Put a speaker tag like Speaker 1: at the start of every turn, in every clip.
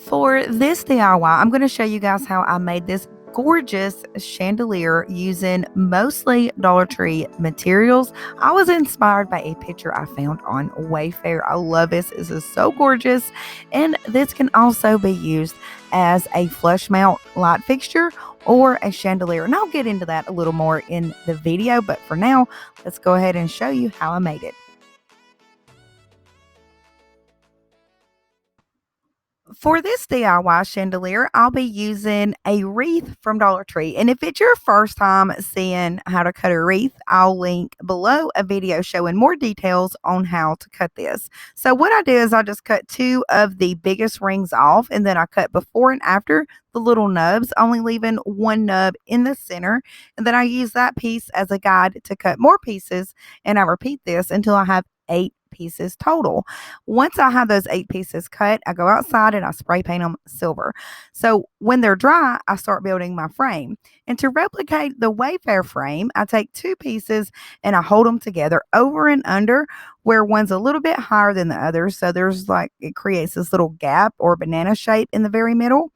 Speaker 1: For this DIY, I'm going to show you guys how I made this gorgeous chandelier using mostly Dollar Tree materials. I was inspired by a picture I found on Wayfair. I love this. This is so gorgeous. And this can also be used as a flush mount light fixture or a chandelier. And I'll get into that a little more in the video. But for now, let's go ahead and show you how I made it. For this DIY chandelier, I'll be using a wreath from Dollar Tree. And if it's your first time seeing how to cut a wreath, I'll link below a video showing more details on how to cut this. So what I do is I just cut two of the biggest rings off, and then I cut before and after the little nubs, only leaving one nub in the center. And then I use that piece as a guide to cut more pieces, and I repeat this until I have 8 pieces total. Once I have those 8 pieces cut, I go outside and I spray paint them silver. So when they're dry, I start building my frame. And to replicate the Wayfair frame, I take 2 pieces and I hold them together over and under, where one's a little bit higher than the other. So there's like, it creates this little gap or banana shape in the very middle.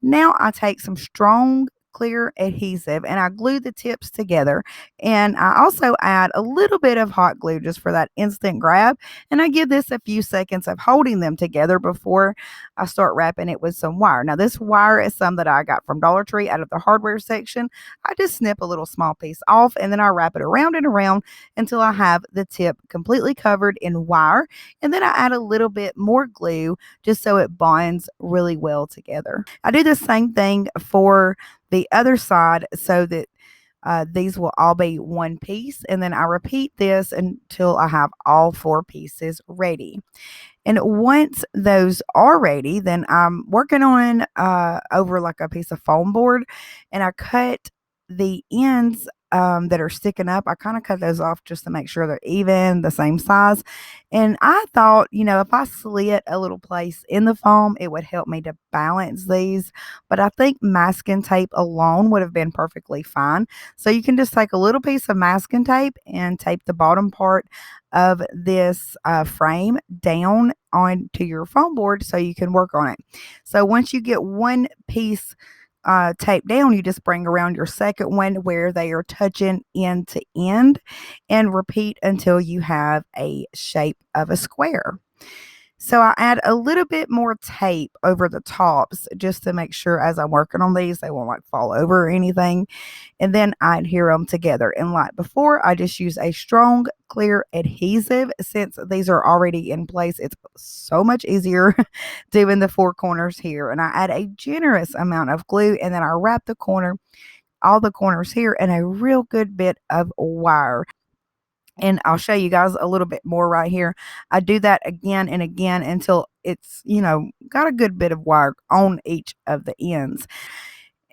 Speaker 1: Now I take some strong clear adhesive and I glue the tips together, and I also add a little bit of hot glue just for that instant grab, and I give this a few seconds of holding them together before I start wrapping it with some wire. Now this wire is some that I got from Dollar Tree out of the hardware section. I just snip a little small piece off and then I wrap it around and around until I have the tip completely covered in wire, and then I add a little bit more glue just so it bonds really well together. I do the same thing for the other side so that these will all be one piece, and then I repeat this until I have all 4 pieces ready. And once those are ready, then I'm working on over like a piece of foam board, and I cut the ends that are sticking up. I kind of cut those off just to make sure they're even, the same size. And I thought, if I slit a little place in the foam, it would help me to balance these. But I think masking tape alone would have been perfectly fine. So you can just take a little piece of masking tape and tape the bottom part of this frame down onto your foam board so you can work on it. So once you get one piece taped down, you just bring around your second one where they are touching end to end and repeat until you have a shape of a square. So I add a little bit more tape over the tops just to make sure as I'm working on these, they won't like fall over or anything. And then I adhere them together. And like before, I just use a strong, clear adhesive. Since these are already in place, it's so much easier doing the 4 corners here. And I add a generous amount of glue, and then I wrap all the corners here in a real good bit of wire. And I'll show you guys a little bit more right here. I do that again and again until it's, got a good bit of wire on each of the ends.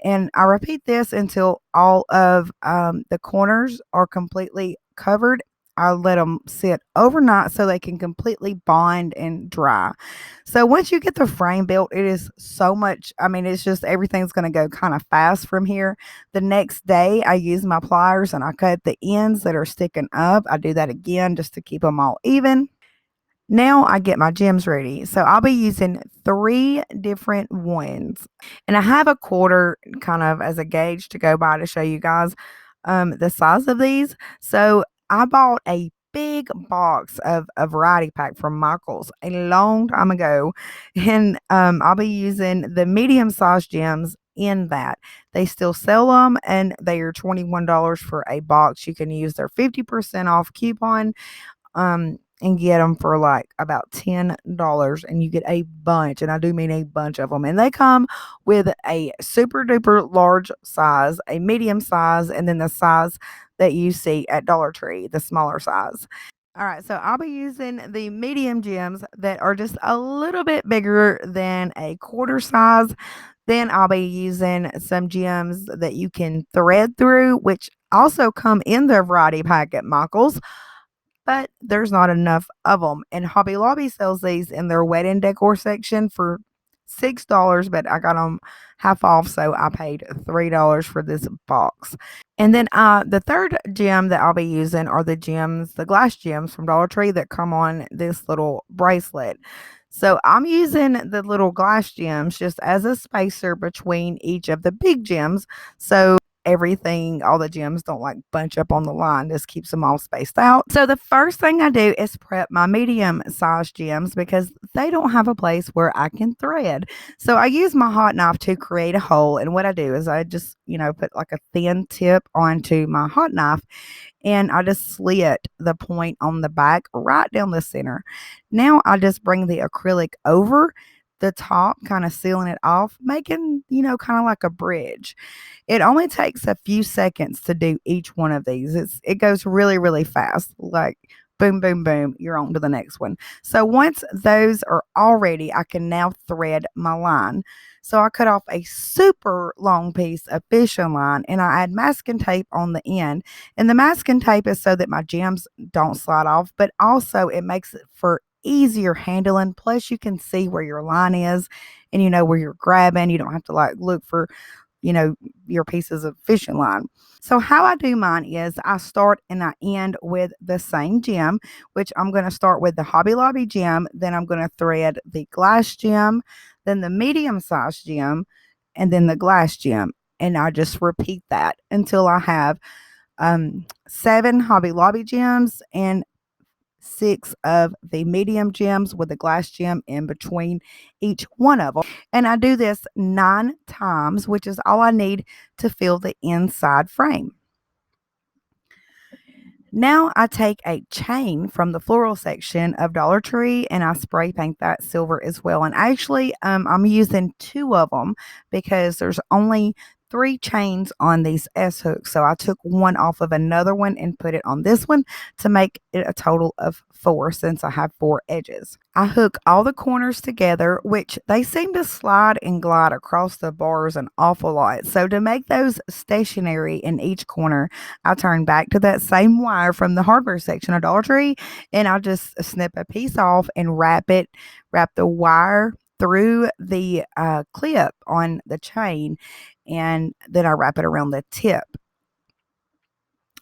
Speaker 1: And I repeat this until all of the corners are completely covered. I let them sit overnight so they can completely bond and dry. So once you get the frame built, it is so much. I mean, it's just everything's going to go kind of fast from here. The next day, I use my pliers and I cut the ends that are sticking up. I do that again just to keep them all even. Now I get my gems ready. So I'll be using 3 different ones. And I have a quarter kind of as a gauge to go by to show you guys the size of these. So I bought a big box of a variety pack from Michaels a long time ago. And I'll be using the medium sized gems in that. They still sell them, and they are $21 for a box. You can use their 50% off coupon and get them for like about $10, and you get a bunch, and I do mean a bunch of them. And they come with a super duper large size, a medium size, and then the size that you see at Dollar Tree, the smaller size. All right, so I'll be using the medium gems that are just a little bit bigger than a quarter size. Then I'll be using some gems that you can thread through, which also come in their variety pack at Michaels, but there's not enough of them. And Hobby Lobby sells these in their wedding decor section for $6, but I got them half off, so I paid $3 for this box. And then the third gem that I'll be using are the glass gems from Dollar Tree that come on this little bracelet. So I'm using the little glass gems just as a spacer between each of the big gems. So everything, all the gems don't like bunch up on the line. This keeps them all spaced out. So the first thing I do is prep my medium sized gems because they don't have a place where I can thread. So I use my hot knife to create a hole. And what I do is I just, put like a thin tip onto my hot knife and I just slit the point on the back right down the center. Now I just bring the acrylic over the top, kind of sealing it off, making, kind of like a bridge. It only takes a few seconds to do each one of these. It goes really, really fast. Like boom, boom, boom, you're on to the next one. So once those are all ready, I can now thread my line. So I cut off a super long piece of fishing line and I add masking tape on the end. And the masking tape is so that my gems don't slide off, but also it makes it for easier handling. Plus, you can see where your line is and you know where you're grabbing. You don't have to like look for your pieces of fishing line. So how I do mine is I start and I end with the same gem, which I'm going to start with the Hobby Lobby gem, then I'm going to thread the glass gem, then the medium sized gem, and then the glass gem. And I just repeat that until I have 7 Hobby Lobby gems and 6 of the medium gems with the glass gem in between each one of them. And I do this 9 times, which is all I need to fill the inside frame. Now I take a chain from the floral section of Dollar Tree and I spray paint that silver as well. And actually, I'm using 2 of them because there's only 3 chains on these S hooks. So I took one off of another one and put it on this one to make it a total of 4 since I have 4 edges. I hook all the corners together, which they seem to slide and glide across the bars an awful lot. So to make those stationary in each corner, I turn back to that same wire from the hardware section of Dollar Tree and I just snip a piece off and wrap the wire through the clip on the chain, and then I wrap it around the tip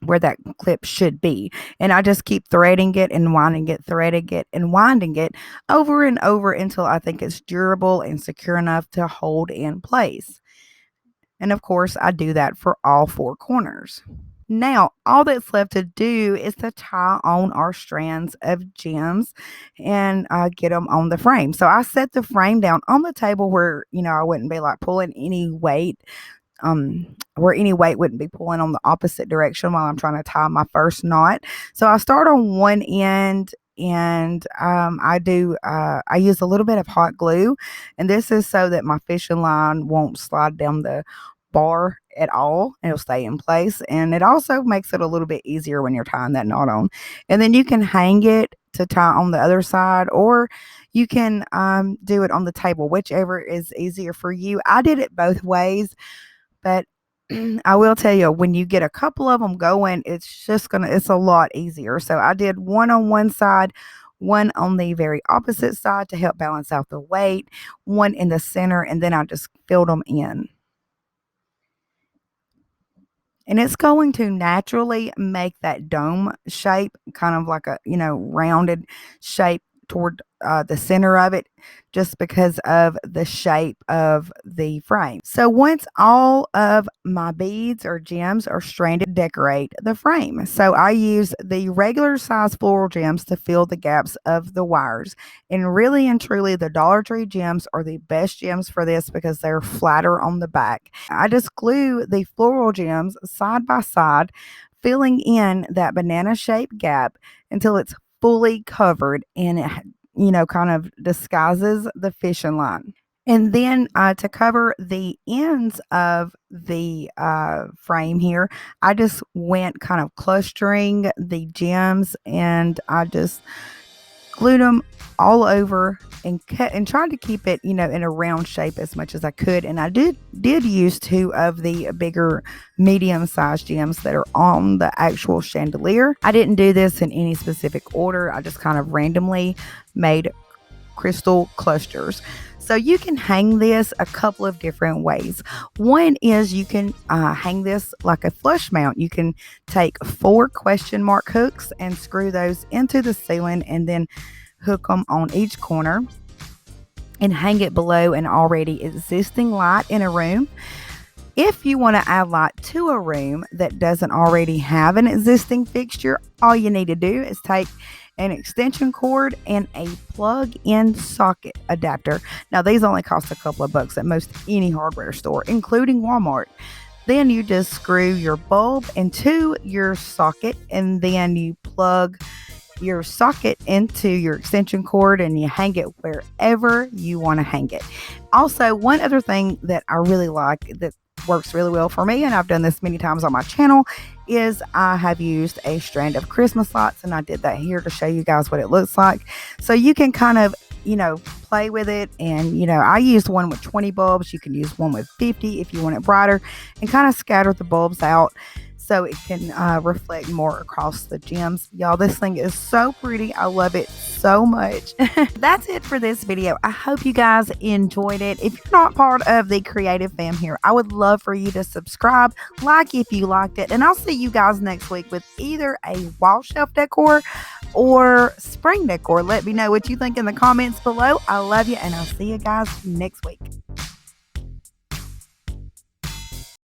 Speaker 1: where that clip should be. And I just keep threading it and winding it, threading it and winding it over and over until I think it's durable and secure enough to hold in place. And of course, I do that for all 4 corners. Now, all that's left to do is to tie on our strands of gems and get them on the frame. So I set the frame down on the table where, I wouldn't be like pulling any weight, where any weight wouldn't be pulling on the opposite direction while I'm trying to tie my first knot. So I start on one end and I use a little bit of hot glue, and this is so that my fishing line won't slide down the bar at all. It'll stay in place, and it also makes it a little bit easier when you're tying that knot on. And then you can hang it to tie on the other side, or you can do it on the table, whichever is easier for you. I did it both ways, but I will tell you, when you get a couple of them going, it's a lot easier. So I did one on one side, one on the very opposite side to help balance out the weight, one in the center, and then I just filled them in. And it's going to naturally make that dome shape, kind of like a, rounded shape toward the center of it, just because of the shape of the frame. So once all of my beads or gems are stranded, decorate the frame. So I use the regular size floral gems to fill the gaps of the wires. And really and truly, the Dollar Tree gems are the best gems for this because they're flatter on the back. I just glue the floral gems side by side, filling in that banana shaped gap until it's fully covered and it kind of disguises the fishing line. And then to cover the ends of the frame here, I just went kind of clustering the gems and I just glued them all over and cut and tried to keep it, in a round shape as much as I could. And I did use 2 of the bigger medium sized gems that are on the actual chandelier. I didn't do this in any specific order. I just kind of randomly made crystal clusters. So you can hang this a couple of different ways. One is you can hang this like a flush mount. You can take 4 question mark hooks and screw those into the ceiling and then hook them on each corner. and hang it below an already existing light in a room. If you want to add light to a room that doesn't already have an existing fixture, all you need to do is take an extension cord and a plug-in socket adapter. Now, these only cost a couple of bucks at most any hardware store, including Walmart. Then you just screw your bulb into your socket, and then you plug your socket into your extension cord and you hang it wherever you want to hang it. Also, one other thing that I really like that works really well for me, and I've done this many times on my channel, is I have used a strand of Christmas lights, and I did that here to show you guys what it looks like. So you can kind of, play with it. And, I used one with 20 bulbs. You can use one with 50 if you want it brighter, and kind of scatter the bulbs out so it can reflect more across the gems. Y'all, this thing is so pretty. I love it so much. That's it for this video. I hope you guys enjoyed it. If you're not part of the creative fam here, I would love for you to subscribe, like if you liked it, and I'll see you guys next week with either a wall shelf decor or spring decor. Let me know what you think in the comments below. I love you, and I'll see you guys next week.